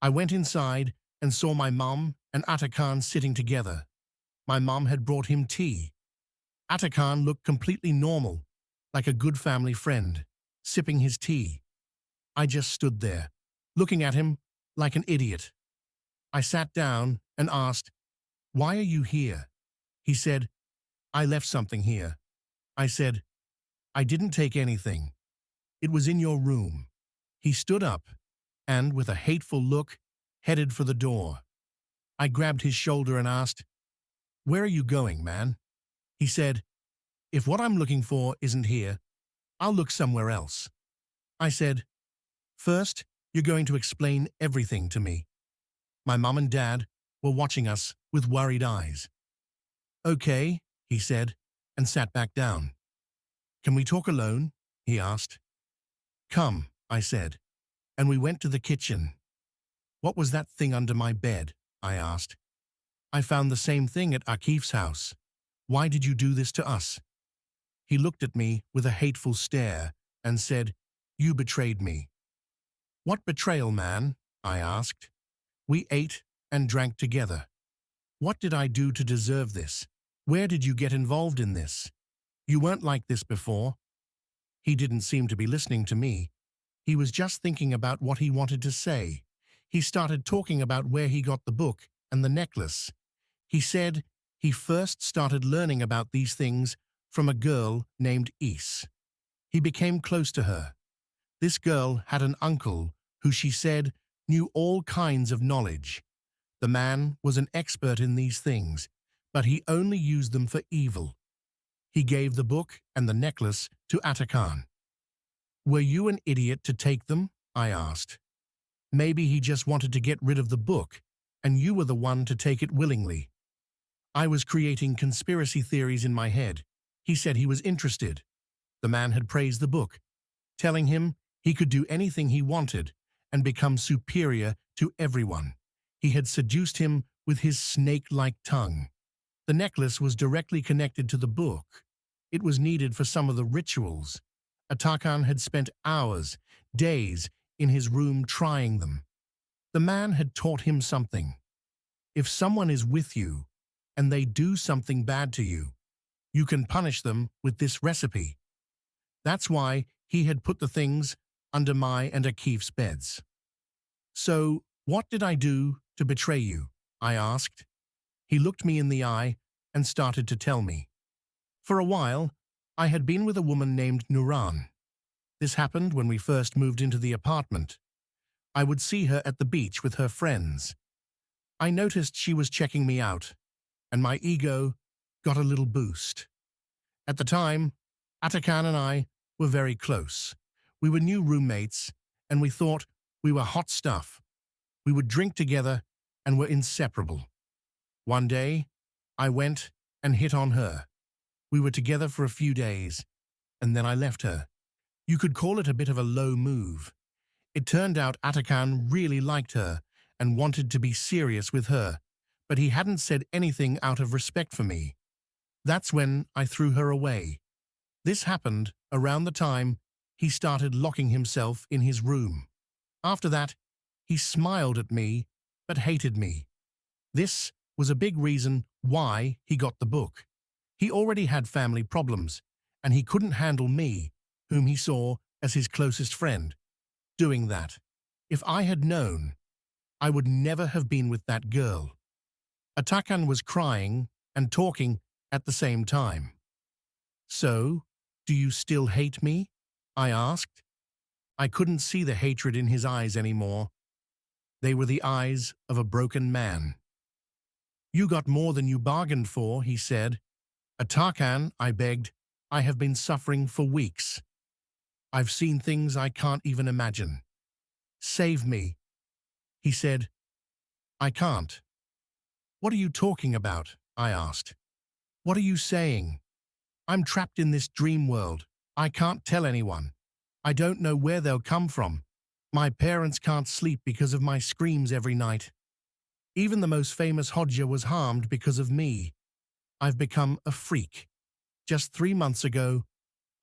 I went inside and saw my mum and Atakan sitting together. My mum had brought him tea. Atakan looked completely normal, like a good family friend, sipping his tea. I just stood there, looking at him like an idiot. I sat down and asked, "Why are you here?" He said, "I left something here." I said, "I didn't take anything. It was in your room." He stood up and, with a hateful look, headed for the door. I grabbed his shoulder and asked, "Where are you going, man?" He said, "If what I'm looking for isn't here, I'll look somewhere else." I said, "First, you're going to explain everything to me." My mum and dad were watching us with worried eyes. "Okay," he said, and sat back down. "Can we talk alone?" he asked. "Come," I said, and we went to the kitchen. "What was that thing under my bed?" I asked. "I found the same thing at Akif's house. Why did you do this to us?" He looked at me with a hateful stare and said, "You betrayed me." "What betrayal, man?" I asked. "We ate and drank together. What did I do to deserve this? Where did you get involved in this? You weren't like this before." He didn't seem to be listening to me. He was just thinking about what he wanted to say. He started talking about where he got the book and the necklace. He said he first started learning about these things from a girl named Is. He became close to her. This girl had an uncle who she said knew all kinds of knowledge. The man was an expert in these things, but he only used them for evil. He gave the book and the necklace to Atakan. "Were you an idiot to take them?" I asked. "Maybe he just wanted to get rid of the book, and you were the one to take it willingly." I was creating conspiracy theories in my head. He said he was interested. The man had praised the book, telling him he could do anything he wanted and become superior to everyone. He had seduced him with his snake-like tongue. The necklace was directly connected to the book. It was needed for some of the rituals. Atakan had spent hours, days, in his room trying them. The man had taught him something. If someone is with you and they do something bad to you, you can punish them with this recipe. That's why he had put the things under my and Akif's beds. "So, what did I do to betray you?" I asked. He looked me in the eye and started to tell me. For a while, I had been with a woman named Nuran. This happened when we first moved into the apartment. I would see her at the beach with her friends. I noticed she was checking me out, and my ego got a little boost. At the time, Atakan and I were very close. We were new roommates, and we thought we were hot stuff. We would drink together and were inseparable. One day, I went and hit on her. We were together for a few days, and then I left her. You could call it a bit of a low move. It turned out Atakan really liked her and wanted to be serious with her, but he hadn't said anything out of respect for me. That's when I threw her away. This happened around the time he started locking himself in his room. After that, he smiled at me but hated me. This was a big reason why he got the book. He already had family problems, and he couldn't handle me, whom he saw as his closest friend, doing that. If I had known, I would never have been with that girl. Atakan was crying and talking at the same time. "So, do you still hate me?" I asked. I couldn't see the hatred in his eyes anymore. They were the eyes of a broken man. "You got more than you bargained for," he said. "Atakan," I begged, "I have been suffering for weeks. I've seen things I can't even imagine. Save me." He said, "I can't." "What are you talking about?" I asked. "What are you saying? I'm trapped in this dream world. I can't tell anyone. I don't know where they'll come from. My parents can't sleep because of my screams every night. Even the most famous Hodja was harmed because of me. I've become a freak. Just 3 months ago,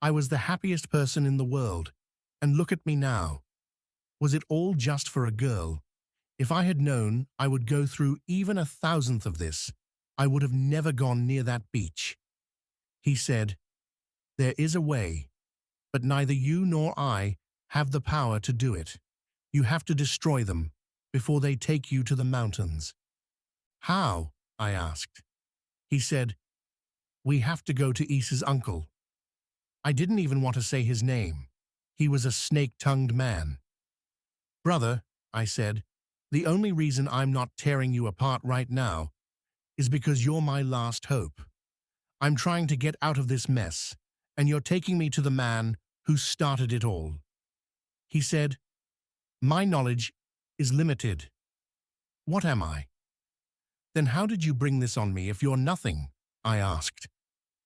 I was the happiest person in the world, and look at me now. Was it all just for a girl? If I had known I would go through even a thousandth of this, I would have never gone near that beach. He said, "There is a way, but neither you nor I have the power to do it. You have to destroy them before they take you to the mountains." "How?" I asked. He said, "We have to go to Isa's uncle." I didn't even want to say his name. He was a snake-tongued man. "Brother," I said, "the only reason I'm not tearing you apart right now is because you're my last hope. I'm trying to get out of this mess, and you're taking me to the man who started it all." He said, "My knowledge is limited." "What am I?" "Then how did you bring this on me if you're nothing?" I asked.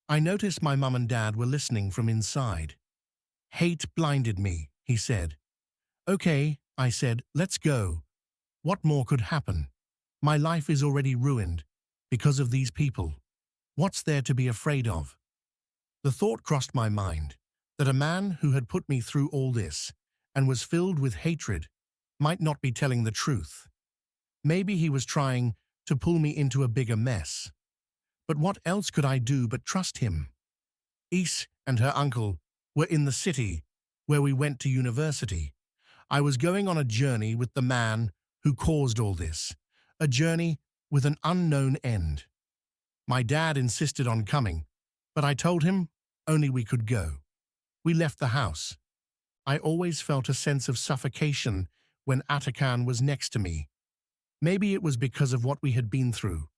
I noticed my mum and dad were listening from inside. "Hate blinded me," he said. "Okay," I said, "let's go. What more could happen? My life is already ruined because of these people. What's there to be afraid of?" The thought crossed my mind that a man who had put me through all this and was filled with hatred might not be telling the truth. Maybe he was trying to pull me into a bigger mess. But what else could I do but trust him? Is and her uncle were in the city where we went to university. I was going on a journey with the man who caused all this, a journey with an unknown end. My dad insisted on coming, but I told him only we could go. We left the house. I always felt a sense of suffocation when Atakan was next to me. Maybe it was because of what we had been through.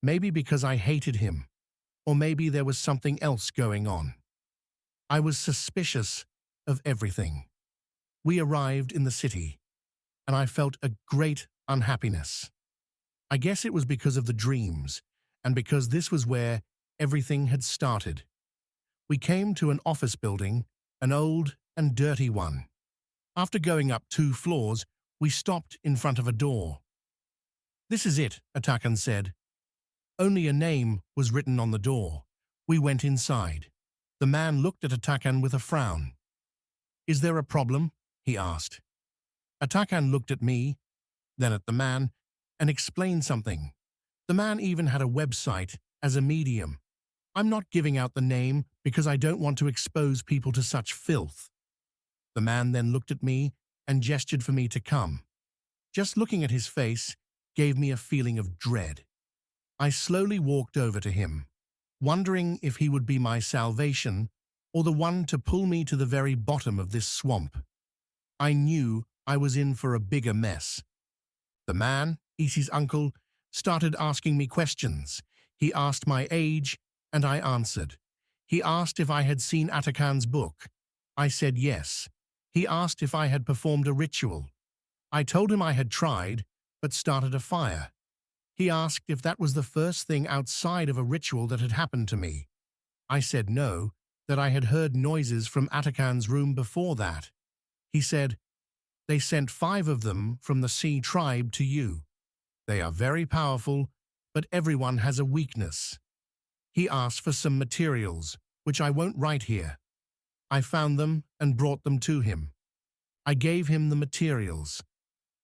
Maybe because I hated him. Or maybe there was something else going on. I was suspicious of everything. We arrived in the city, and I felt a great unhappiness. I guess it was because of the dreams, and because this was where everything had started. We came to an office building, an old and dirty one. After going up 2 floors, we stopped in front of a door. "This is it," Atakan said. Only a name was written on the door. We went inside. The man looked at Atakan with a frown. "Is there a problem?" he asked. Atakan looked at me, then at the man, and explained something. The man even had a website as a medium. "I'm not giving out the name because I don't want to expose people to such filth." The man then looked at me and gestured for me to come. Just looking at his face gave me a feeling of dread. I slowly walked over to him, wondering if he would be my salvation or the one to pull me to the very bottom of this swamp. I knew I was in for a bigger mess. The man, Isi's uncle, started asking me questions. He asked my age, and I answered. He asked if I had seen Atakan's book. I said yes. He asked if I had performed a ritual. I told him I had tried, but started a fire. He asked if that was the first thing outside of a ritual that had happened to me. I said no, that I had heard noises from Atakan's room before that. He said, "They sent 5 of them from the Sea tribe to you. They are very powerful, but everyone has a weakness." He asked for some materials, which I won't write here. I found them and brought them to him. I gave him the materials.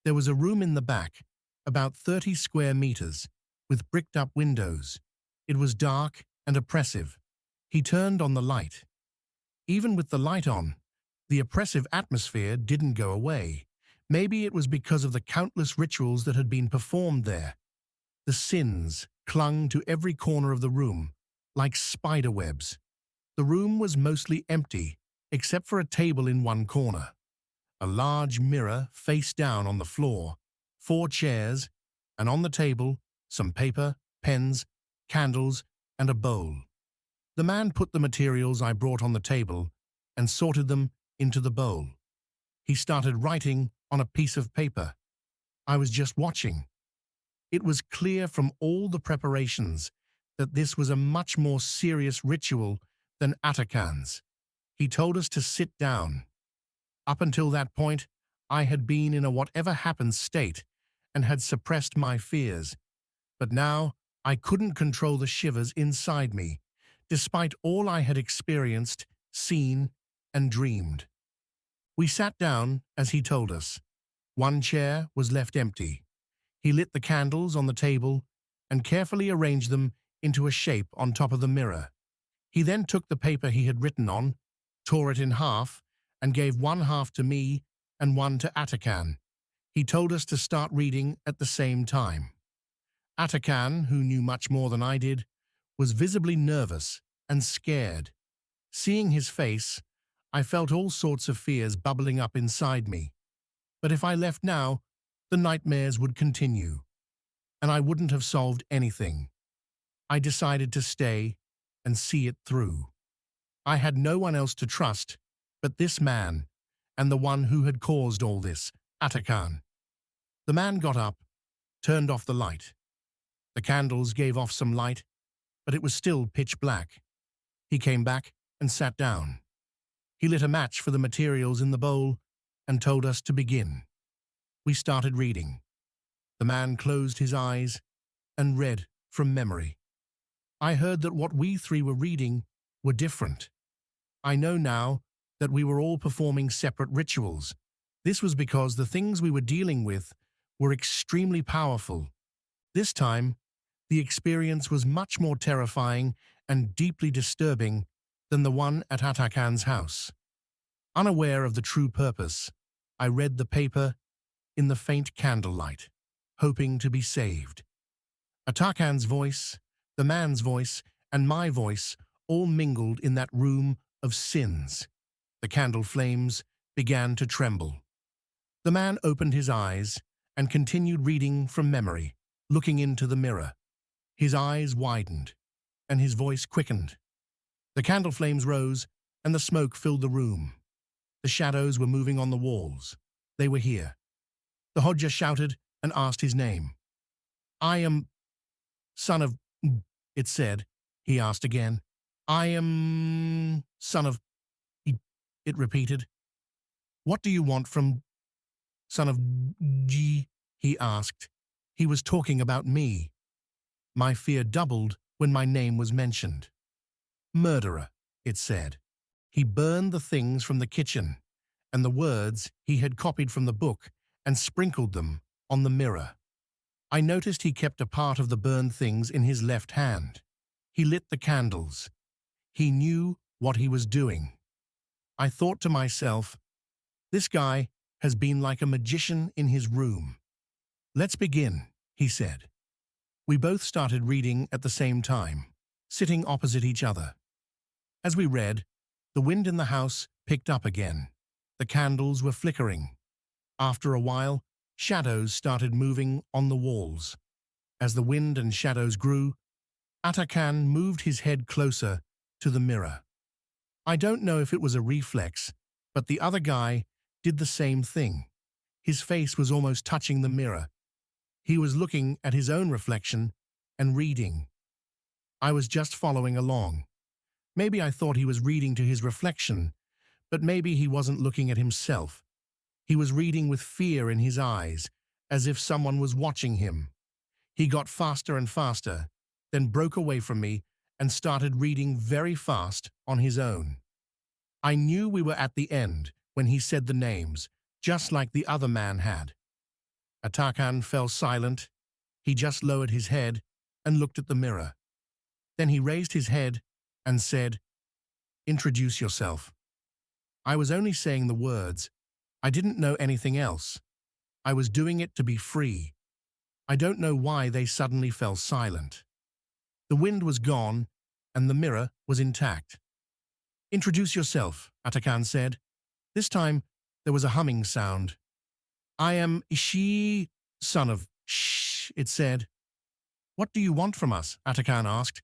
There was a room in the back, about 30 square meters, with bricked-up windows. It was dark and oppressive. He turned on the light. Even with the light on, the oppressive atmosphere didn't go away. Maybe it was because of the countless rituals that had been performed there. The sins clung to every corner of the room, like spider webs. The room was mostly empty, except for a table in one corner. A large mirror face down on the floor, 4 chairs, and on the table, some paper, pens, candles, and a bowl. The man put the materials I brought on the table and sorted them into the bowl. He started writing on a piece of paper. I was just watching. It was clear from all the preparations that this was a much more serious ritual than Atakan's. He told us to sit down. Up until that point, I had been in a whatever happens state and had suppressed my fears. But now I couldn't control the shivers inside me, despite all I had experienced, seen, and dreamed. We sat down as he told us. 1 chair was left empty. He lit the candles on the table and carefully arranged them into a shape on top of the mirror. He then took the paper he had written on, tore it in half, and gave one half to me and one to Atakan. He told us to start reading at the same time. Atakan, who knew much more than I did, was visibly nervous and scared. Seeing his face, I felt all sorts of fears bubbling up inside me. But if I left now, the nightmares would continue, and I wouldn't have solved anything. I decided to stay and see it through. I had no one else to trust but this man, and the one who had caused all this, Atakan. The man got up, turned off the light. The candles gave off some light, but it was still pitch black. He came back and sat down. He lit a match for the materials in the bowl and told us to begin. We started reading. The man closed his eyes and read from memory. I heard that what we three were reading were different. I know now that we were all performing separate rituals. This was because the things we were dealing with were extremely powerful. This time, the experience was much more terrifying and deeply disturbing than the one at Atakan's house. Unaware of the true purpose, I read the paper in the faint candlelight, hoping to be saved. Atakan's voice, the man's voice, and my voice all mingled in that room of sins. The candle flames began to tremble. The man opened his eyes and continued reading from memory, looking into the mirror. His eyes widened, and his voice quickened. The candle flames rose, and the smoke filled the room. The shadows were moving on the walls. They were here. The Hodja shouted and asked his name. "I am son of," it said. He asked again. "I am son of," it repeated. "What do you want from son of G?" he asked. He was talking about me. My fear doubled when my name was mentioned. "Murderer," it said. He burned the things from the kitchen and the words he had copied from the book and sprinkled them on the mirror. I noticed he kept a part of the burned things in his left hand. He lit the candles. He knew what he was doing. I thought to myself, this guy has been like a magician in his room. "Let's begin," he said. We both started reading at the same time, sitting opposite each other. As we read, the wind in the house picked up again. The candles were flickering. After a while, shadows started moving on the walls. As the wind and shadows grew, Atakan moved his head closer to the mirror. I don't know if it was a reflex, but the other guy did the same thing. His face was almost touching the mirror. He was looking at his own reflection and reading. I was just following along. Maybe I thought he was reading to his reflection, but maybe he wasn't looking at himself. He was reading with fear in his eyes, as if someone was watching him. He got faster and faster, then broke away from me and started reading very fast on his own. I knew we were at the end when he said the names, just like the other man had. Atakan fell silent. He just lowered his head and looked at the mirror. Then he raised his head and said, "Introduce yourself." I was only saying the words. I didn't know anything else. I was doing it to be free. I don't know why they suddenly fell silent. The wind was gone, and the mirror was intact. "Introduce yourself," Atakan said. This time, there was a humming sound. "I am Ishi, son of Shh," it said. "What do you want from us?" Atakan asked.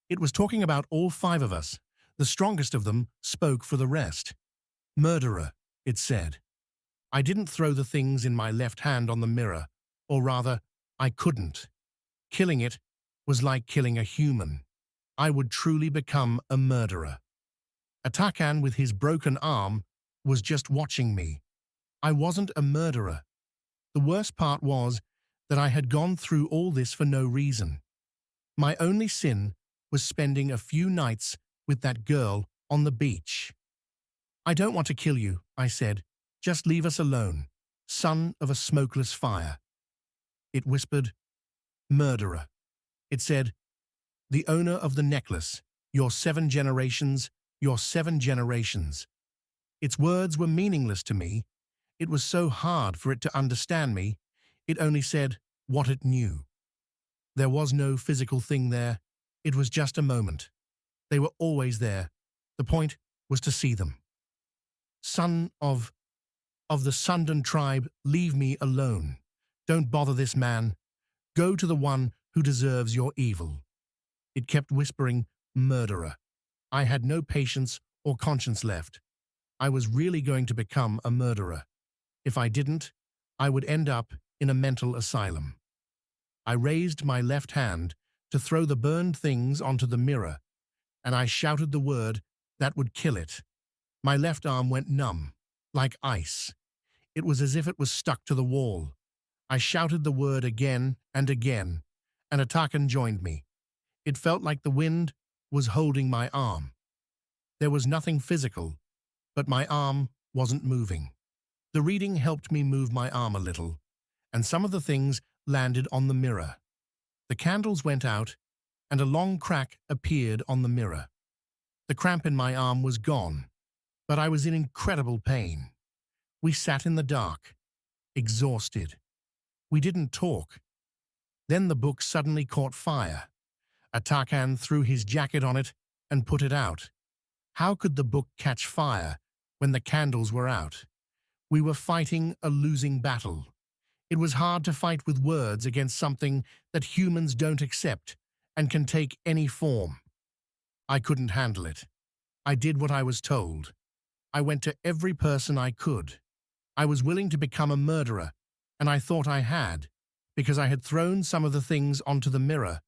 It was talking about all 5 of us. The strongest of them spoke for the rest. "Murderer," it said. I didn't throw the things in my left hand on the mirror, or rather, I couldn't. Killing it was like killing a human. I would truly become a murderer. Atakan, with his broken arm, was just watching me. I wasn't a murderer. The worst part was that I had gone through all this for no reason. My only sin was spending a few nights with that girl on the beach. "I don't want to kill you," I said. "Just leave us alone, son of a smokeless fire." It whispered, "Murderer." It said, "The owner of the necklace, your 7 generations, your 7 generations." Its words were meaningless to me. It was so hard for it to understand me. It only said what it knew. There was no physical thing there. It was just a moment. They were always there. The point was to see them. Son of the Sundan tribe, leave me alone. Don't bother this man. Go to the one who deserves your evil. It kept whispering, "Murderer." I had no patience or conscience left. I was really going to become a murderer. If I didn't, I would end up in a mental asylum. I raised my left hand to throw the burned things onto the mirror, and I shouted the word that would kill it. My left arm went numb, like ice. It was as if it was stuck to the wall. I shouted the word again, and Atakan joined me. It felt like the wind was holding my arm. There was nothing physical, but my arm wasn't moving. The reading helped me move my arm a little, and some of the things landed on the mirror. The candles went out, and a long crack appeared on the mirror. The cramp in my arm was gone, but I was in incredible pain. We sat in the dark, exhausted. We didn't talk. Then the book suddenly caught fire. Atakan threw his jacket on it and put it out. How could the book catch fire when the candles were out? We were fighting a losing battle. It was hard to fight with words against something that humans don't accept and can take any form. I couldn't handle it. I did what I was told. I went to every person I could. I was willing to become a murderer, and I thought I had, because I had thrown some of the things onto the mirror.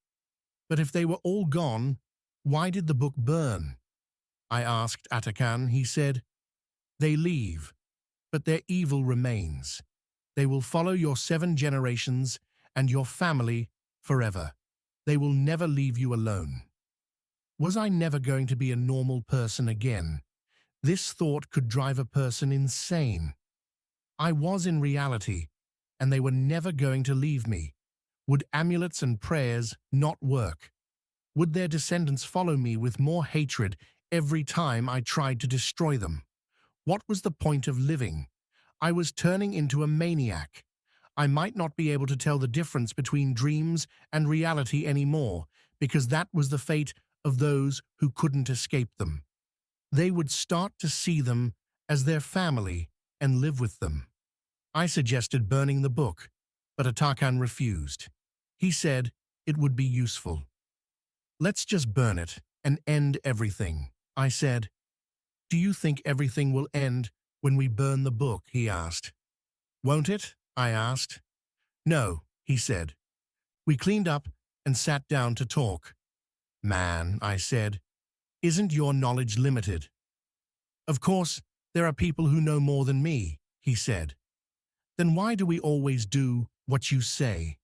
But if they were all gone, why did the book burn? I asked Atakan. He said, "They leave, but their evil remains. They will follow your 7 generations and your family forever. They will never leave you alone." Was I never going to be a normal person again? This thought could drive a person insane. I was in reality, and they were never going to leave me. Would amulets and prayers not work? Would their descendants follow me with more hatred every time I tried to destroy them? What was the point of living? I was turning into a maniac. I might not be able to tell the difference between dreams and reality anymore, because that was the fate of those who couldn't escape them. They would start to see them as their family and live with them. I suggested burning the book, but Atakan refused. He said it would be useful. "Let's just burn it and end everything," I said. "Do you think everything will end when we burn the book?" he asked. "Won't it?" I asked. "No," he said. We cleaned up and sat down to talk. "Man," I said, "isn't your knowledge limited?" "Of course, there are people who know more than me," he said. "Then why do we always do what you say?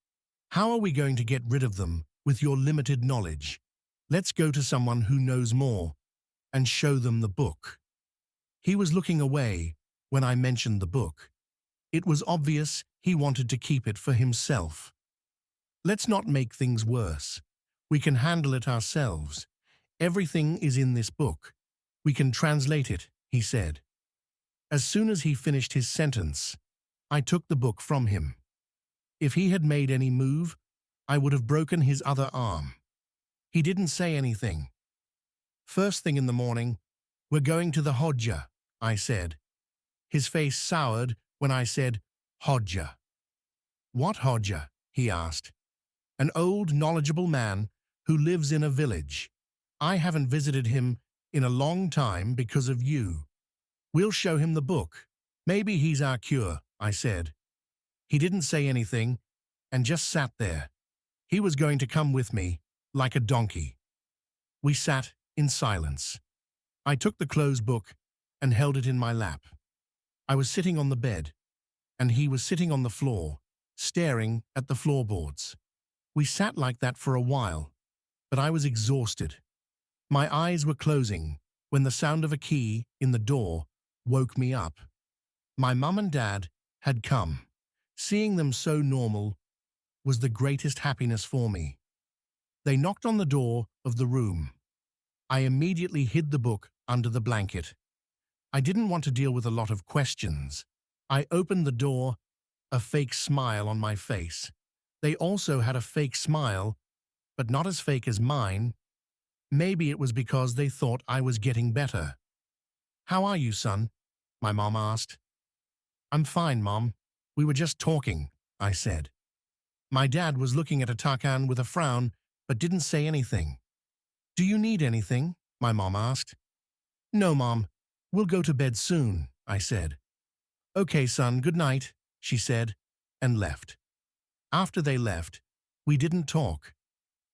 How are we going to get rid of them with your limited knowledge? Let's go to someone who knows more and show them the book." He was looking away when I mentioned the book. It was obvious he wanted to keep it for himself. "Let's not make things worse. We can handle it ourselves. Everything is in this book. We can translate it," he said. As soon as he finished his sentence, I took the book from him. If he had made any move, I would have broken his other arm. He didn't say anything. "First thing in the morning, we're going to the Hodja," I said. His face soured when I said Hodja. "What Hodja?" he asked. "An old, knowledgeable man who lives in a village. I haven't visited him in a long time because of you. We'll show him the book. Maybe he's our cure," I said. He didn't say anything and just sat there. He was going to come with me, like a donkey. We sat in silence. I took the closed book and held it in my lap. I was sitting on the bed, and he was sitting on the floor, staring at the floorboards. We sat like that for a while, but I was exhausted. My eyes were closing when the sound of a key in the door woke me up. My mum and dad had come. Seeing them so normal was the greatest happiness for me. They knocked on the door of the room. I immediately hid the book under the blanket. I didn't want to deal with a lot of questions. I opened the door, a fake smile on my face. They also had a fake smile, but not as fake as mine. Maybe it was because they thought I was getting better. "How are you, son?" my mom asked. "I'm fine, Mom. We were just talking," I said. My dad was looking at Atakan with a frown, but didn't say anything. "Do you need anything?" my mom asked. "No, Mom. We'll go to bed soon," I said. "Okay, son, good night," she said, and left. After they left, we didn't talk.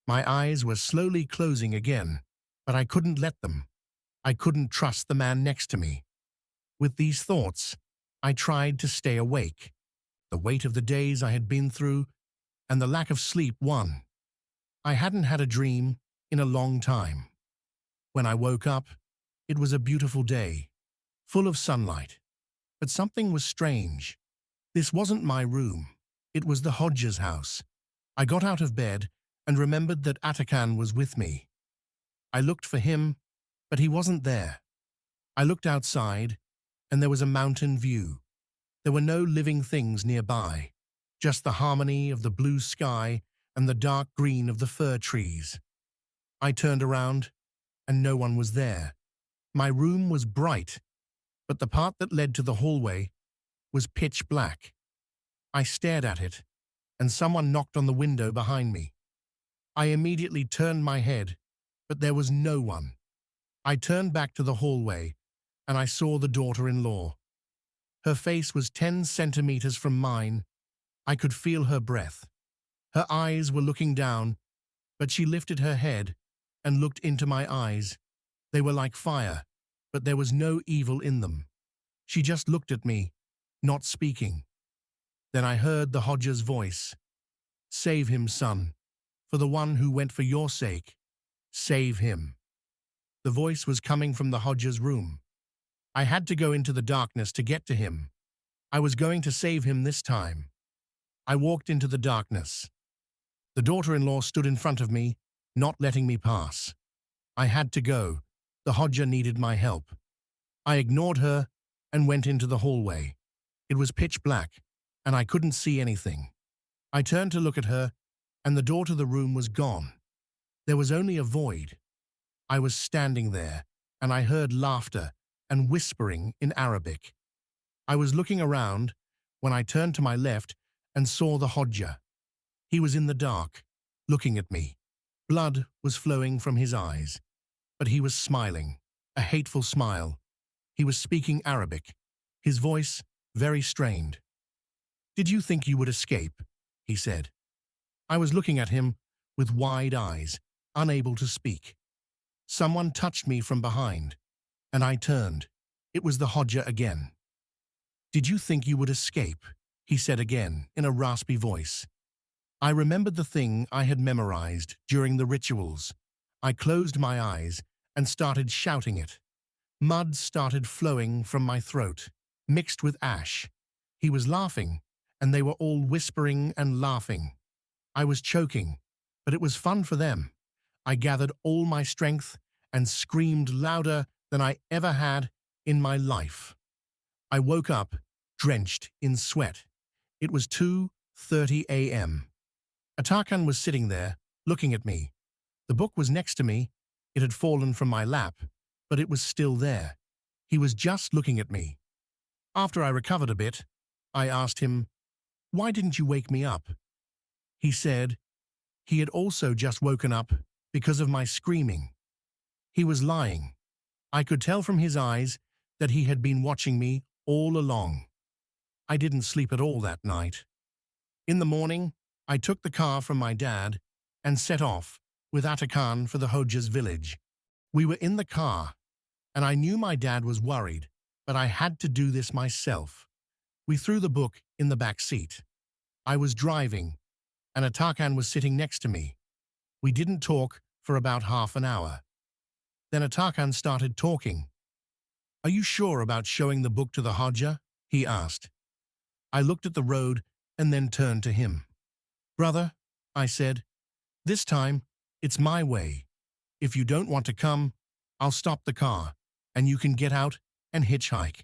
My eyes were slowly closing again, but I couldn't let them. I couldn't trust the man next to me. With these thoughts, I tried to stay awake. The weight of the days I had been through and the lack of sleep won. I hadn't had a dream in a long time. When I woke up, it was a beautiful day, full of sunlight. But something was strange. This wasn't my room. It was the Hodges' house. I got out of bed and remembered that Atakan was with me. I looked for him, but he wasn't there. I looked outside, and there was a mountain view. There were no living things nearby, just the harmony of the blue sky and the dark green of the fir trees. I turned around, and no one was there. My room was bright, but the part that led to the hallway was pitch black. I stared at it, and someone knocked on the window behind me. I immediately turned my head, but there was no one. I turned back to the hallway, and I saw the daughter-in-law. Her face was 10 centimeters from mine. I could feel her breath. Her eyes were looking down, but she lifted her head and looked into my eyes. They were like fire, but there was no evil in them. She just looked at me, not speaking. Then I heard the Hodges' voice. "Save him, son. For the one who went for your sake. Save him." The voice was coming from the Hodges' room. I had to go into the darkness to get to him. I was going to save him this time. I walked into the darkness. The daughter-in-law stood in front of me, not letting me pass. I had to go. The Hodja needed my help. I ignored her and went into the hallway. It was pitch black, and I couldn't see anything. I turned to look at her, and the door to the room was gone. There was only a void. I was standing there, and I heard laughter and whispering in Arabic. I was looking around when I turned to my left and saw the Hodja. He was in the dark, looking at me. Blood was flowing from his eyes, but he was smiling, a hateful smile. He was speaking Arabic, his voice very strained. "Did you think you would escape?" he said. I was looking at him with wide eyes, unable to speak. Someone touched me from behind, and I turned. It was the Hodja again. "Did you think you would escape?" he said again in a raspy voice. I remembered the thing I had memorized during the rituals. I closed my eyes and started shouting it. Mud started flowing from my throat, mixed with ash. He was laughing, and they were all whispering and laughing. I was choking, but it was fun for them. I gathered all my strength and screamed louder than I ever had in my life. I woke up, drenched in sweat. It was 2:30 a.m. Atakan was sitting there, looking at me. The book was next to me. It had fallen from my lap, but it was still there. He was just looking at me. After I recovered a bit, I asked him, "Why didn't you wake me up?" He said he had also just woken up because of my screaming. He was lying. I could tell from his eyes that he had been watching me all along. I didn't sleep at all that night. In the morning, I took the car from my dad and set off with Atakan for the Hodges village. We were in the car, and I knew my dad was worried, but I had to do this myself. We threw the book in the back seat. I was driving, and Atakan was sitting next to me. We didn't talk for about half an hour. Then Atakan started talking. "Are you sure about showing the book to the Hodja?" he asked. I looked at the road and then turned to him. Brother, I said, this time, it's my way. If you don't want to come, I'll stop the car, and you can get out and hitchhike.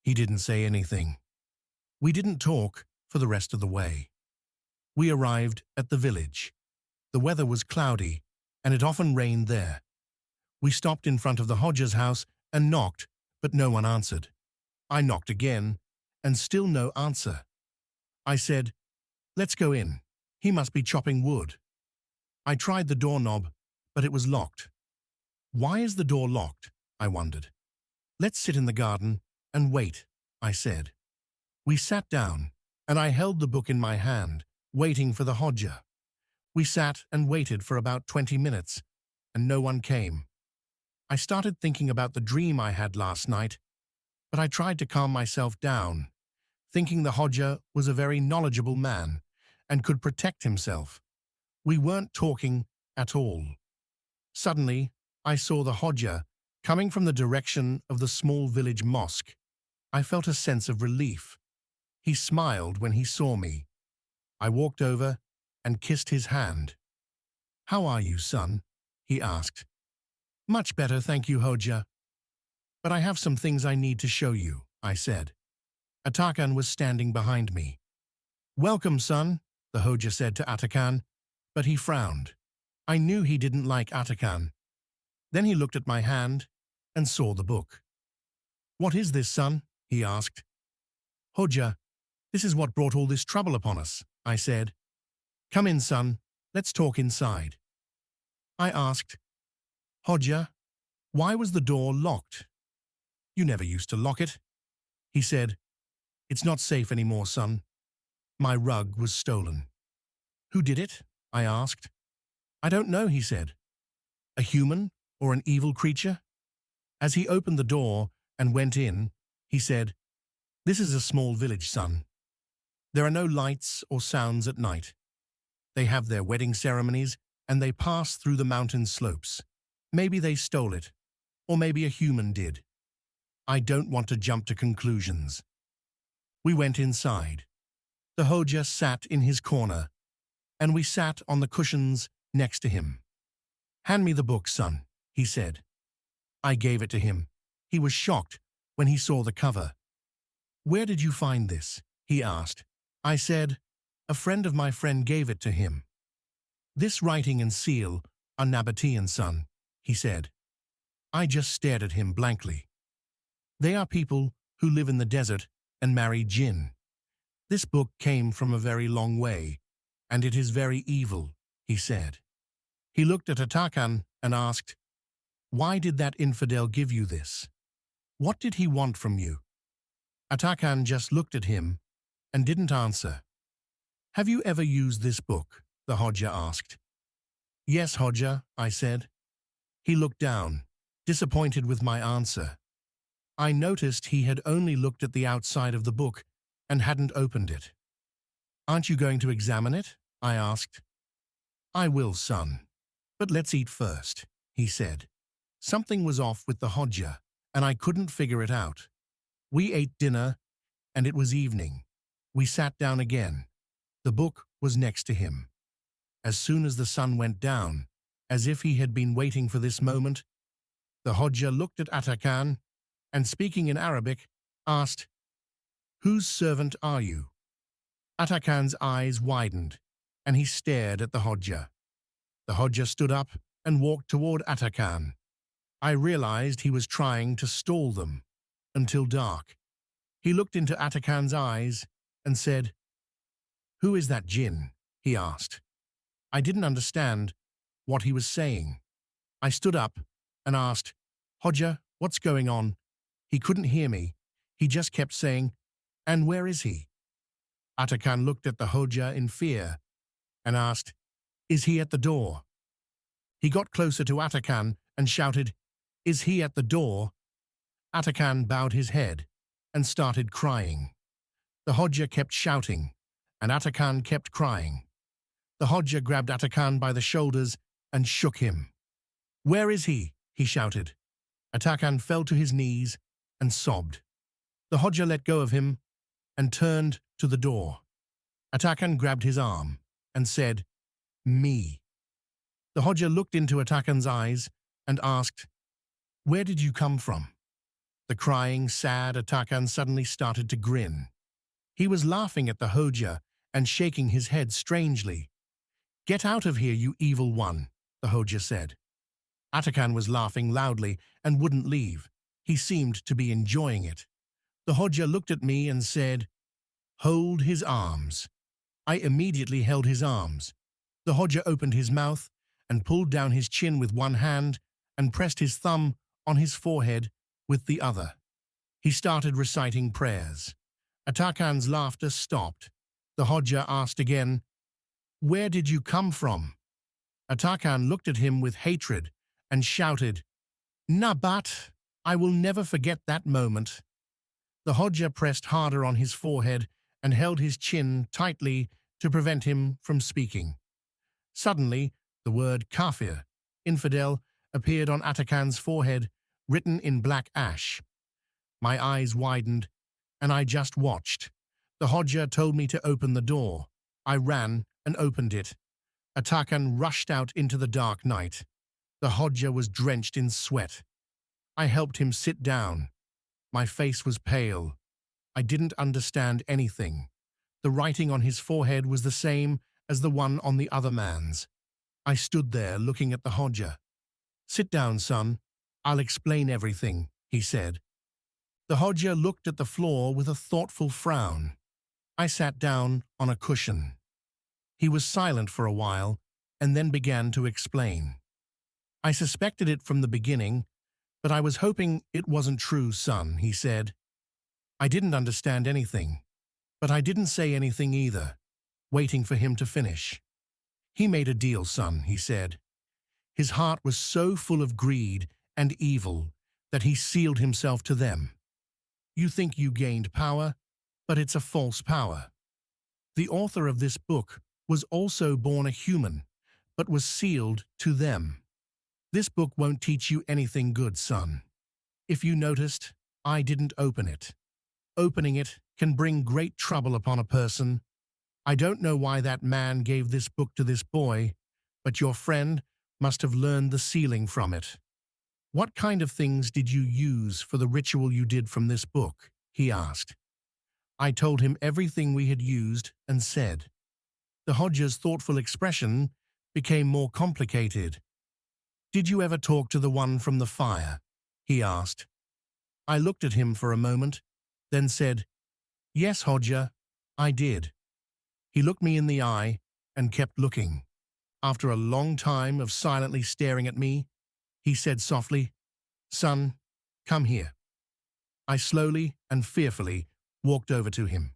He didn't say anything. We didn't talk for the rest of the way. We arrived at the village. The weather was cloudy, and it often rained there. We stopped in front of the Hodja's house and knocked, but no one answered. I knocked again, and still no answer. I said, let's go in. He must be chopping wood. I tried the doorknob, but it was locked. Why is the door locked? I wondered. Let's sit in the garden and wait, I said. We sat down, and I held the book in my hand, waiting for the Hodja. We sat and waited for about 20 minutes, and no one came. I started thinking about the dream I had last night, but I tried to calm myself down, thinking the Hodja was a very knowledgeable man and could protect himself. We weren't talking at all. Suddenly, I saw the Hodja coming from the direction of the small village mosque. I felt a sense of relief. He smiled when he saw me. I walked over and kissed his hand. How are you, son? He asked. Much better, thank you, Hodja. But I have some things I need to show you, I said. Atakan was standing behind me. Welcome, son, the Hodja said to Atakan, but he frowned. I knew he didn't like Atakan. Then he looked at my hand and saw the book. What is this, son? He asked. Hodja, this is what brought all this trouble upon us, I said. Come in, son. Let's talk inside. I asked, Hodja, why was the door locked? You never used to lock it. He said, it's not safe anymore, son. My rug was stolen. Who did it? I asked. I don't know, he said. A human or an evil creature? As he opened the door and went in, he said, this is a small village, son. There are no lights or sounds at night. They have their wedding ceremonies and they pass through the mountain slopes. Maybe they stole it, or maybe a human did. I don't want to jump to conclusions. We went inside. The Hodja sat in his corner, and we sat on the cushions next to him. Hand me the book, son, he said. I gave it to him. He was shocked when he saw the cover. Where did you find this? He asked. I said, a friend of my friend gave it to him. This writing and seal are Nabatean, son, he said. I just stared at him blankly. They are people who live in the desert and marry jinn. This book came from a very long way, and it is very evil, he said. He looked at Atakan and asked, why did that infidel give you this? What did he want from you? Atakan just looked at him and didn't answer. Have you ever used this book? The Hodja asked. Yes, Hodja, I said. He looked down, disappointed with my answer. I noticed he had only looked at the outside of the book and hadn't opened it. Aren't you going to examine it? I asked. I will, son. But let's eat first, he said. Something was off with the Hodja, and I couldn't figure it out. We ate dinner, and it was evening. We sat down again. The book was next to him. As soon as the sun went down, as if he had been waiting for this moment, the Hodja looked at Atakan and, speaking in Arabic, asked, whose servant are you? Atakan's eyes widened, and he stared at the Hodja. The Hodja stood up and walked toward Atakan. I realized he was trying to stall them until dark. He looked into Atakan's eyes and said, who is that jinn? He asked. I didn't understand what he was saying. I stood up and asked, Hodja, what's going on? He couldn't hear me. He just kept saying, and where is he? Atakan looked at the Hodja in fear and asked, is he at the door? He got closer to Atakan and shouted, is he at the door? Atakan bowed his head and started crying. The Hodja kept shouting, and Atakan kept crying. The Hodja grabbed Atakan by the shoulders and shook him. Where is he? He shouted. Atakan fell to his knees and sobbed. The Hodja let go of him and turned to the door. Atakan grabbed his arm and said, "Me." The Hodja looked into Atakan's eyes and asked, "Where did you come from?" The crying, sad Atakan suddenly started to grin. He was laughing at the Hodja and shaking his head strangely. "Get out of here, you evil one," the Hodja said. Atakan was laughing loudly and wouldn't leave. He seemed to be enjoying it. The Hodja looked at me and said, "Hold his arms." I immediately held his arms. The Hodja opened his mouth and pulled down his chin with one hand and pressed his thumb on his forehead with the other. He started reciting prayers. Atakan's laughter stopped. The Hodja asked again, "Where did you come from?" Atakan looked at him with hatred and shouted, "Nabat, I will never forget that moment." The Hodja pressed harder on his forehead and held his chin tightly to prevent him from speaking. Suddenly, the word kafir, infidel, appeared on Atakan's forehead, written in black ash. My eyes widened, and I just watched. The Hodja told me to open the door. I ran and opened it. Atakan rushed out into the dark night. The Hodja was drenched in sweat. I helped him sit down. My face was pale. I didn't understand anything. The writing on his forehead was the same as the one on the other man's. I stood there looking at the Hodja. "Sit down, son. I'll explain everything," he said. The Hodja looked at the floor with a thoughtful frown. I sat down on a cushion. He was silent for a while and then began to explain. "I suspected it from the beginning, but I was hoping it wasn't true, son," he said. I didn't understand anything, but I didn't say anything either, waiting for him to finish. "He made a deal, son," he said. "His heart was so full of greed and evil that he sealed himself to them. You think you gained power, but it's a false power. The author of this book was also born a human, but was sealed to them. This book won't teach you anything good, son. If you noticed, I didn't open it. Opening it can bring great trouble upon a person. I don't know why that man gave this book to this boy, but your friend must have learned the sealing from it." "What kind of things did you use for the ritual you did from this book?" he asked. I told him everything we had used and said. The Hodja's thoughtful expression became more complicated. "Did you ever talk to the one from the fire?" he asked. I looked at him for a moment, then said, "Yes, Hodja, I did." He looked me in the eye and kept looking. After a long time of silently staring at me, he said softly, "Son, come here." I slowly and fearfully walked over to him.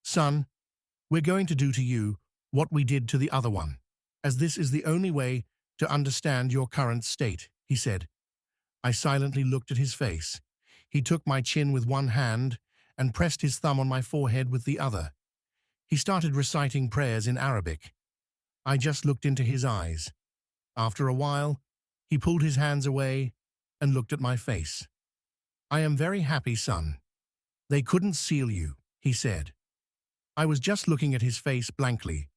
"Son, we're going to do to you what we did to the other one, as this is the only way to understand your current state," he said. I silently looked at his face. He took my chin with one hand and pressed his thumb on my forehead with the other. He started reciting prayers in Arabic. I just looked into his eyes. After a while, he pulled his hands away and looked at my face. "I am very happy, son. They couldn't seal you," he said. I was just looking at his face blankly,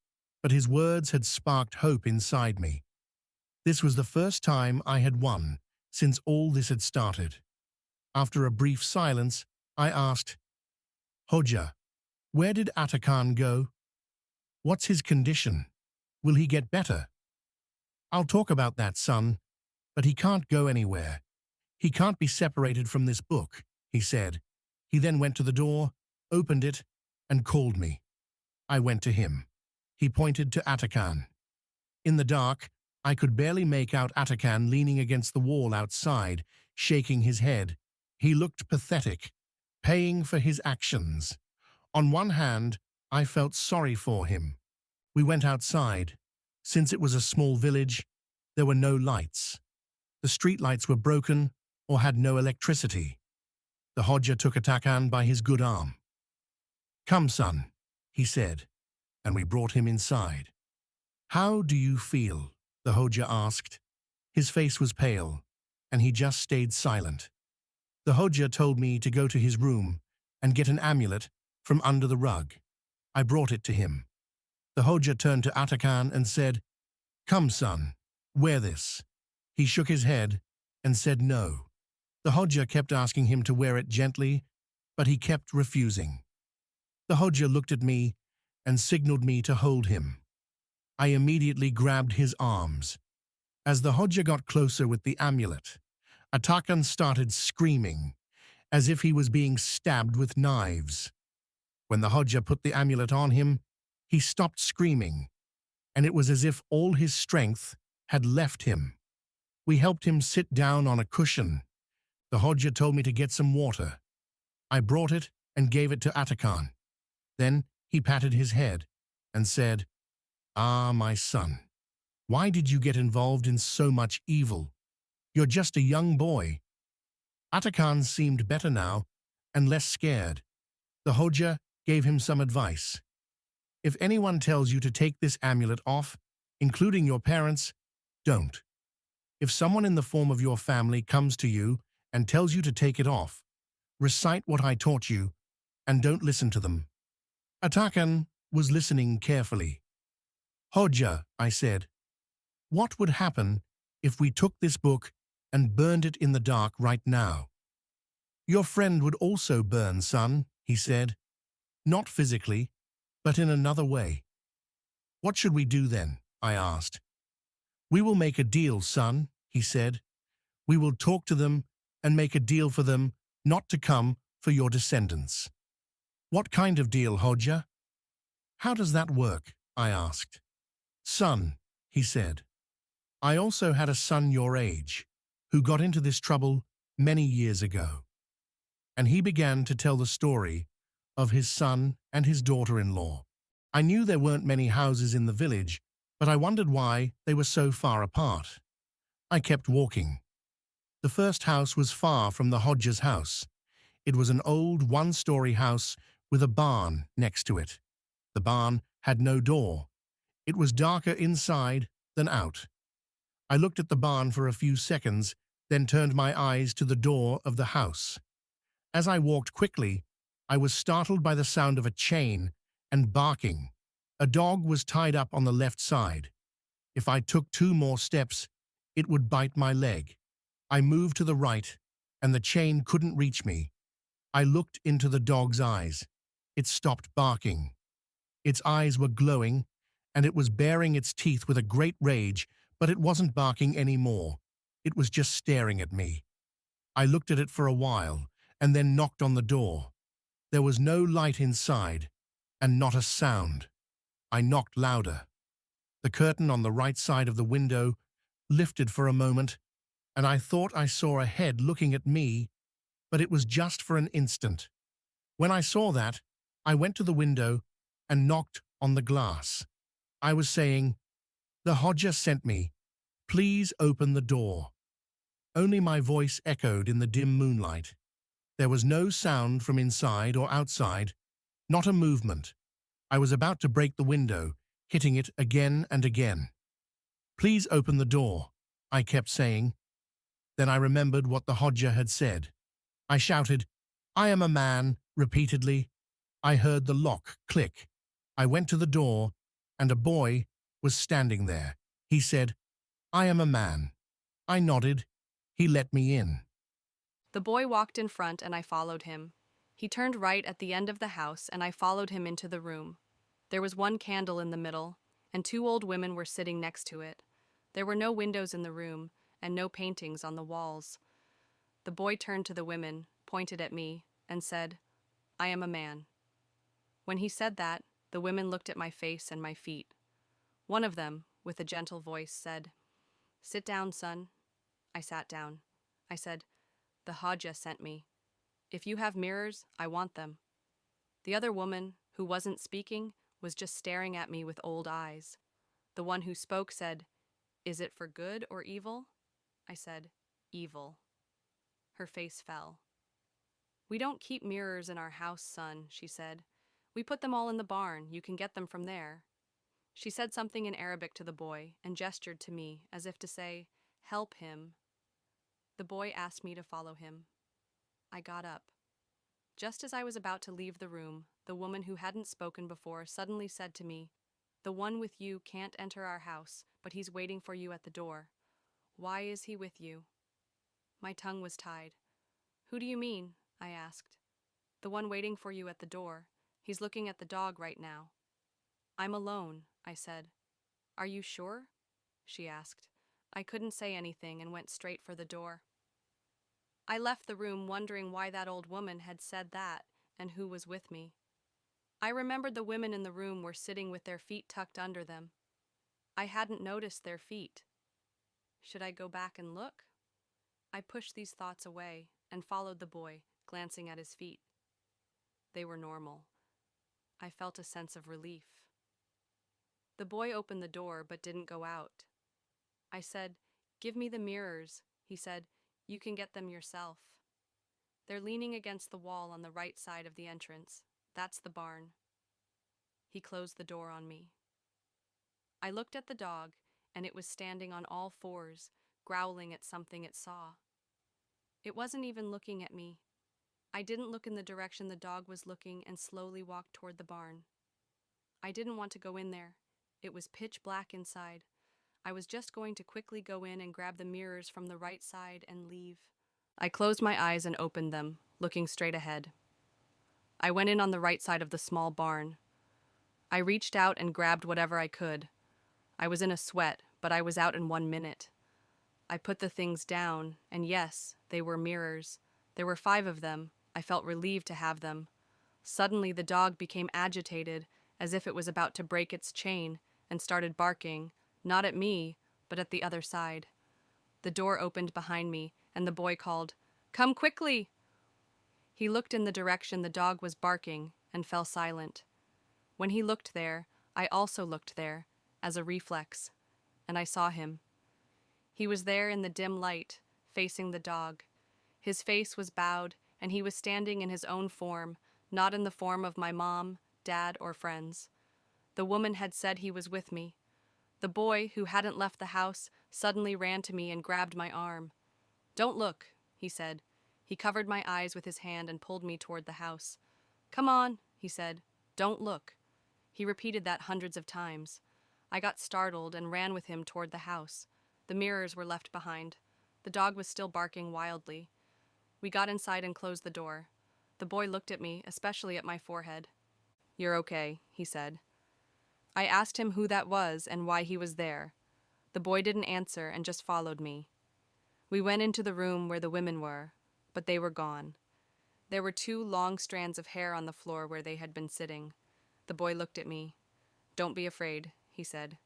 but his words had sparked hope inside me. This was the first time I had won since all this had started. After a brief silence, I asked, "Hodja, where did Atakan go? What's his condition? Will he get better?" "I'll talk about that, son, but he can't go anywhere. He can't be separated from this book," he said. He then went to the door, opened it, and called me. I went to him. He pointed to Atakan. In the dark, I could barely make out Atakan leaning against the wall outside, shaking his head. He looked pathetic, paying for his actions. On one hand, I felt sorry for him. We went outside. Since it was a small village, there were no lights. The street lights were broken or had no electricity. The Hodja took Atakan by his good arm. "Come, son," he said, and we brought him inside. "How do you feel?" the Hodja asked. His face was pale, and he just stayed silent. The Hodja told me to go to his room and get an amulet from under the rug. I brought it to him. The Hodja turned to Atakan and said, "Come, son, wear this." He shook his head and said no. The Hodja kept asking him to wear it gently, but he kept refusing. The Hodja looked at me and signaled me to hold him. I immediately grabbed his arms. As the Hodja got closer with the amulet, Atakan started screaming, as if he was being stabbed with knives. When the Hodja put the amulet on him, he stopped screaming, and it was as if all his strength had left him. We helped him sit down on a cushion. The Hodja told me to get some water. I brought it and gave it to Atakan. Then he patted his head and said, "Ah, my son, why did you get involved in so much evil? You're just a young boy." Atakan seemed better now and less scared. The Hodja gave him some advice. "If anyone tells you to take this amulet off, including your parents, don't. If someone in the form of your family comes to you and tells you to take it off, recite what I taught you and don't listen to them." Atakan was listening carefully. "Hodja," I said, "what would happen if we took this book and burned it in the dark right now?" "Your friend would also burn, son," he said. "Not physically, but in another way." "What should we do then?" I asked. "We will make a deal, son," he said. "We will talk to them and make a deal for them not to come for your descendants." "What kind of deal, Hodja?" "How does that work?" I asked. "Son," he said, "I also had a son your age who got into this trouble many years ago." And he began to tell the story of his son and his daughter-in-law. I knew there weren't many houses in the village, but I wondered why they were so far apart. I kept walking. The first house was far from the Hodja's house. It was an old one-story house with a barn next to it. The barn had no door. It was darker inside than out. I looked at the barn for a few seconds, then turned my eyes to the door of the house. As I walked quickly, I was startled by the sound of a chain and barking. A dog was tied up on the left side. If I took 2 more steps, it would bite my leg. I moved to the right, and the chain couldn't reach me. I looked into the dog's eyes. It stopped barking. Its eyes were glowing, and it was baring its teeth with a great rage, but it wasn't barking anymore. It was just staring at me. I looked at it for a while, and then knocked on the door. There was no light inside, and not a sound. I knocked louder. The curtain on the right side of the window lifted for a moment, and I thought I saw a head looking at me, but it was just for an instant. When I saw that, I went to the window and knocked on the glass. I was saying, "The Hodja sent me. Please open the door." Only my voice echoed in the dim moonlight. There was no sound from inside or outside, not a movement. I was about to break the window, hitting it again and again. "Please open the door," I kept saying. Then I remembered what the Hodja had said. I shouted, "I am a man," repeatedly. I heard the lock click. I went to the door, and a boy was standing there. He said, "I am a man." I nodded. He let me in. The boy walked in front and I followed him. He turned right at the end of the house and I followed him into the room. There was one candle in the middle, and 2 old women were sitting next to it. There were no windows in the room and no paintings on the walls. The boy turned to the women, pointed at me, and said, "I am a man." When he said that, the women looked at my face and my feet. One of them, with a gentle voice, said, "Sit down, son." I sat down. I said, "The Hodja sent me. If you have mirrors, I want them." The other woman, who wasn't speaking, was just staring at me with old eyes. The one who spoke said, "Is it for good or evil?" I said, "Evil." Her face fell. "We don't keep mirrors in our house, son," she said. "We put them all in the barn. You can get them from there." She said something in Arabic to the boy and gestured to me as if to say, "Help him." The boy asked me to follow him. I got up. Just as I was about to leave the room, the woman who hadn't spoken before suddenly said to me, The one with you can't enter our house, but he's waiting for you at the door. Why is he with you?" My tongue was tied. "Who do you mean?" I asked. "The one waiting for you at the door. He's looking at the dog right now." "I'm alone," I said. "Are you sure?" she asked. I couldn't say anything and went straight for the door. I left the room wondering why that old woman had said that and who was with me. I remembered the women in the room were sitting with their feet tucked under them. I hadn't noticed their feet. Should I go back and look? I pushed these thoughts away and followed the boy, glancing at his feet. They were normal. I felt a sense of relief. The boy opened the door but didn't go out. I said, "Give me the mirrors." He said, "You can get them yourself." "They're leaning against the wall on the right side of the entrance. That's the barn." He closed the door on me. I looked at the dog, and it was standing on all fours, growling at something it saw. It wasn't even looking at me. I didn't look in the direction the dog was looking and slowly walked toward the barn. I didn't want to go in there. It was pitch black inside. I was just going to quickly go in and grab the mirrors from the right side and leave. I closed my eyes and opened them, looking straight ahead. I went in on the right side of the small barn. I reached out and grabbed whatever I could. I was in a sweat, but I was out in 1 minute. I put the things down, and yes, they were mirrors. There were 5 of them. I felt relieved to have them. Suddenly the dog became agitated, as if it was about to break its chain, and started barking, not at me, but at the other side. The door opened behind me, and the boy called, "Come quickly!" He looked in the direction the dog was barking and fell silent. When he looked there, I also looked there, as a reflex, and I saw him. He was there in the dim light, facing the dog. His face was bowed, and he was standing in his own form, not in the form of my mom, dad, or friends. The woman had said he was with me. The boy, who hadn't left the house, suddenly ran to me and grabbed my arm. "Don't look," he said. He covered my eyes with his hand and pulled me toward the house. "Come on," he said. "Don't look." He repeated that hundreds of times. I got startled and ran with him toward the house. The mirrors were left behind. The dog was still barking wildly. We got inside and closed the door. The boy looked at me, especially at my forehead. "You're okay," he said. I asked him who that was and why he was there. The boy didn't answer and just followed me. We went into the room where the women were, but they were gone. There were 2 long strands of hair on the floor where they had been sitting. The boy looked at me. "Don't be afraid," he said.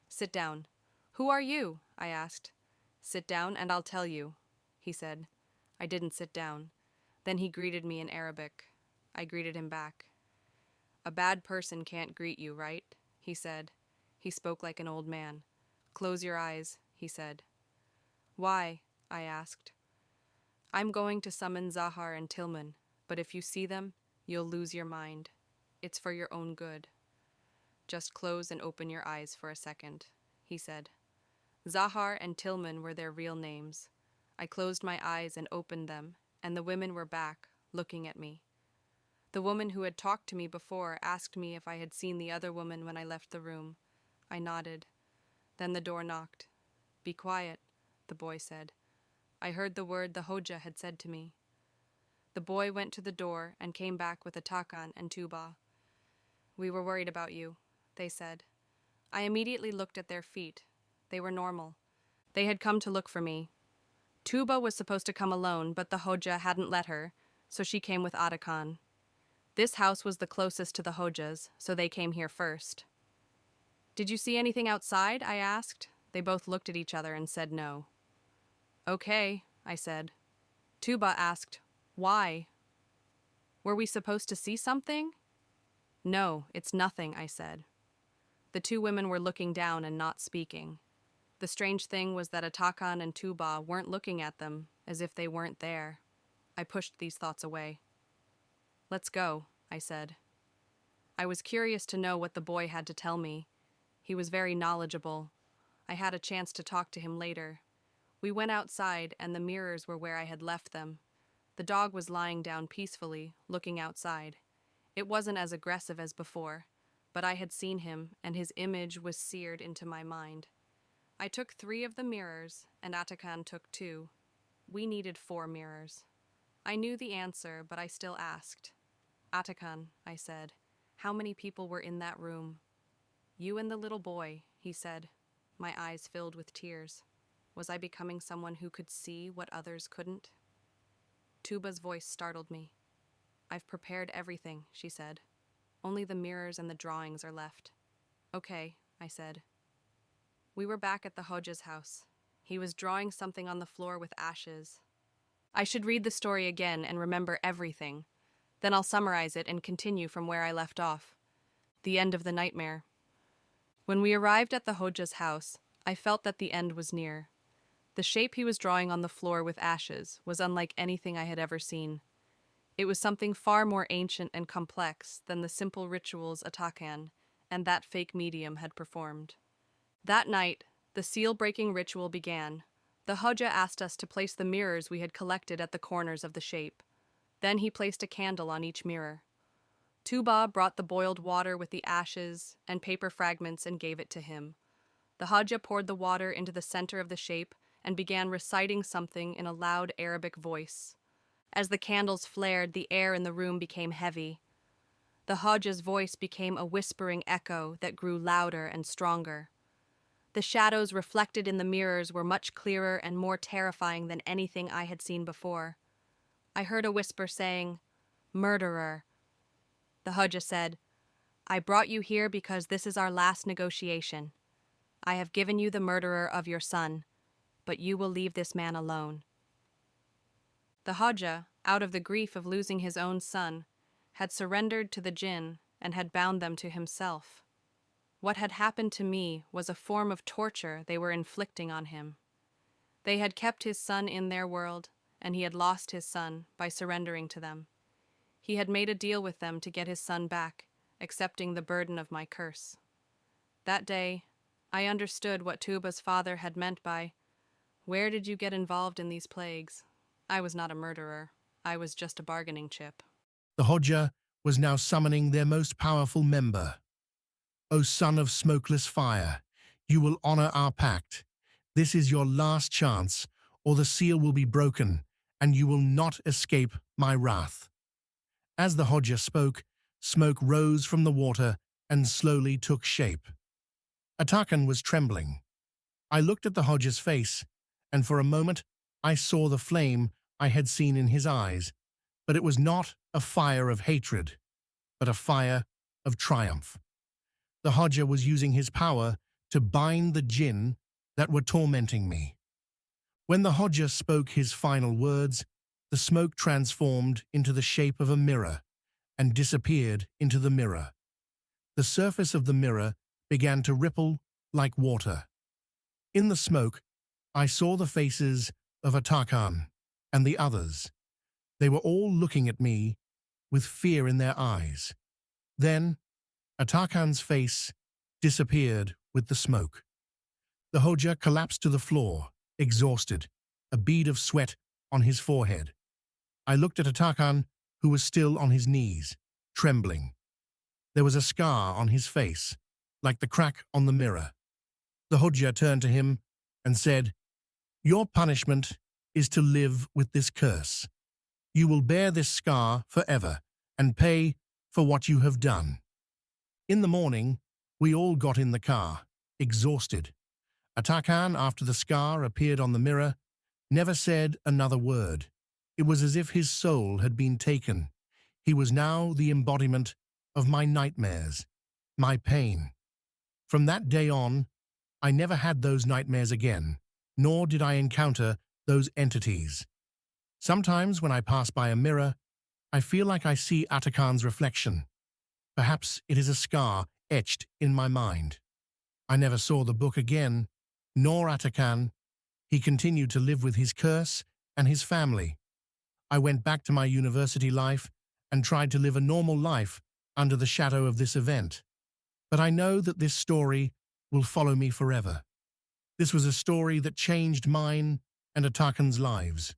"Sit down." "Who are you?" I asked. "Sit down and I'll tell you," he said. I didn't sit down. Then he greeted me in Arabic. I greeted him back. "A bad person can't greet you, right?" he said. He spoke like an old man. "Close your eyes," he said. "Why?" I asked. "I'm going to summon Zahar and Tillman, but if you see them, you'll lose your mind. It's for your own good. Just close and open your eyes for a second," he said. Zahar and Tillman were their real names. I closed my eyes and opened them, and the women were back, looking at me. The woman who had talked to me before asked me if I had seen the other woman when I left the room. I nodded. Then the door knocked. "Be quiet," the boy said. I heard the word the Hoja had said to me. The boy went to the door and came back with Atakan and Tuba. "We were worried about you," they said. I immediately looked at their feet. They were normal. They had come to look for me. Tuba was supposed to come alone, but the Hoja hadn't let her, so she came with Atakan. This house was the closest to the Hojas, so they came here first. "Did you see anything outside?" I asked. They both looked at each other and said no. "Okay," I said. Tuba asked, "Why? Were we supposed to see something?" "No, it's nothing," I said. The 2 women were looking down and not speaking. The strange thing was that Atakan and Tuba weren't looking at them, as if they weren't there. I pushed these thoughts away. "Let's go," I said. I was curious to know what the boy had to tell me. He was very knowledgeable. I had a chance to talk to him later. We went outside, and the mirrors were where I had left them. The dog was lying down peacefully, looking outside. It wasn't as aggressive as before. but I had seen him, and his image was seared into my mind. I took 3 of the mirrors, and Atakan took 2. We needed 4 mirrors. I knew the answer, but I still asked. Atakan, I said, how many people were in that room? You and the little boy, he said. My eyes filled with tears. Was I becoming someone who could see what others couldn't? Tuba's voice startled me. I've prepared everything, she said. Only the mirrors and the drawings are left. Okay, I said. We were back at the Hodja's house. He was drawing something on the floor with ashes. I should read the story again and remember everything. Then I'll summarize it and continue from where I left off. The end of the nightmare. When we arrived at the Hodja's house, I felt that the end was near. The shape he was drawing on the floor with ashes was unlike anything I had ever seen. It was something far more ancient and complex than the simple rituals Atakan and that fake medium had performed. That night, the seal-breaking ritual began. The Hodja asked us to place the mirrors we had collected at the corners of the shape. Then he placed a candle on each mirror. Tuba brought the boiled water with the ashes and paper fragments and gave it to him. The Hodja poured the water into the center of the shape and began reciting something in a loud Arabic voice. As the candles flared, the air in the room became heavy. The Hodja's voice became a whispering echo that grew louder and stronger. The shadows reflected in the mirrors were much clearer and more terrifying than anything I had seen before. I heard a whisper saying, "Murderer." The Hodja said, "I brought you here because this is our last negotiation. I have given you the murderer of your son, but you will leave this man alone." The Hodja, out of the grief of losing his own son, had surrendered to the jinn and had bound them to himself. What had happened to me was a form of torture they were inflicting on him. They had kept his son in their world, and he had lost his son by surrendering to them. He had made a deal with them to get his son back, accepting the burden of my curse. That day, I understood what Tuba's father had meant by, "Where did you get involved in these plagues?" I was not a murderer. I was just a bargaining chip. The Hodja was now summoning their most powerful member. O son of smokeless fire, you will honor our pact. This is your last chance, or the seal will be broken, and you will not escape my wrath. As the Hodja spoke, smoke rose from the water and slowly took shape. Atakan was trembling. I looked at the Hodja's face, and for a moment I saw the flame I had seen in his eyes, but it was not a fire of hatred, but a fire of triumph. The Hodja was using his power to bind the jinn that were tormenting me. When the Hodja spoke his final words, the smoke transformed into the shape of a mirror and disappeared into the mirror. The surface of the mirror began to ripple like water. In the smoke, I saw the faces of Atakan and the others. They were all looking at me with fear in their eyes. Then, Atakan's face disappeared with the smoke. The Hodja collapsed to the floor, exhausted, a bead of sweat on his forehead. I looked at Atakan, who was still on his knees, trembling. There was a scar on his face, like the crack on the mirror. The Hodja turned to him and said, "Your punishment is to live with this curse. You will bear this scar forever and pay for what you have done." In the morning, we all got in the car, exhausted. Atakan, after the scar appeared on the mirror, never said another word. It was as if his soul had been taken. He was now the embodiment of my nightmares, my pain. From that day on, I never had those nightmares again, nor did I encounter those entities. Sometimes when I pass by a mirror, I feel like I see Atakan's reflection. Perhaps it is a scar etched in my mind. I never saw the book again, nor Atakan. He continued to live with his curse and his family. I went back to my university life and tried to live a normal life under the shadow of this event. But I know that this story will follow me forever. This was a story that changed mine and Atakan's lives.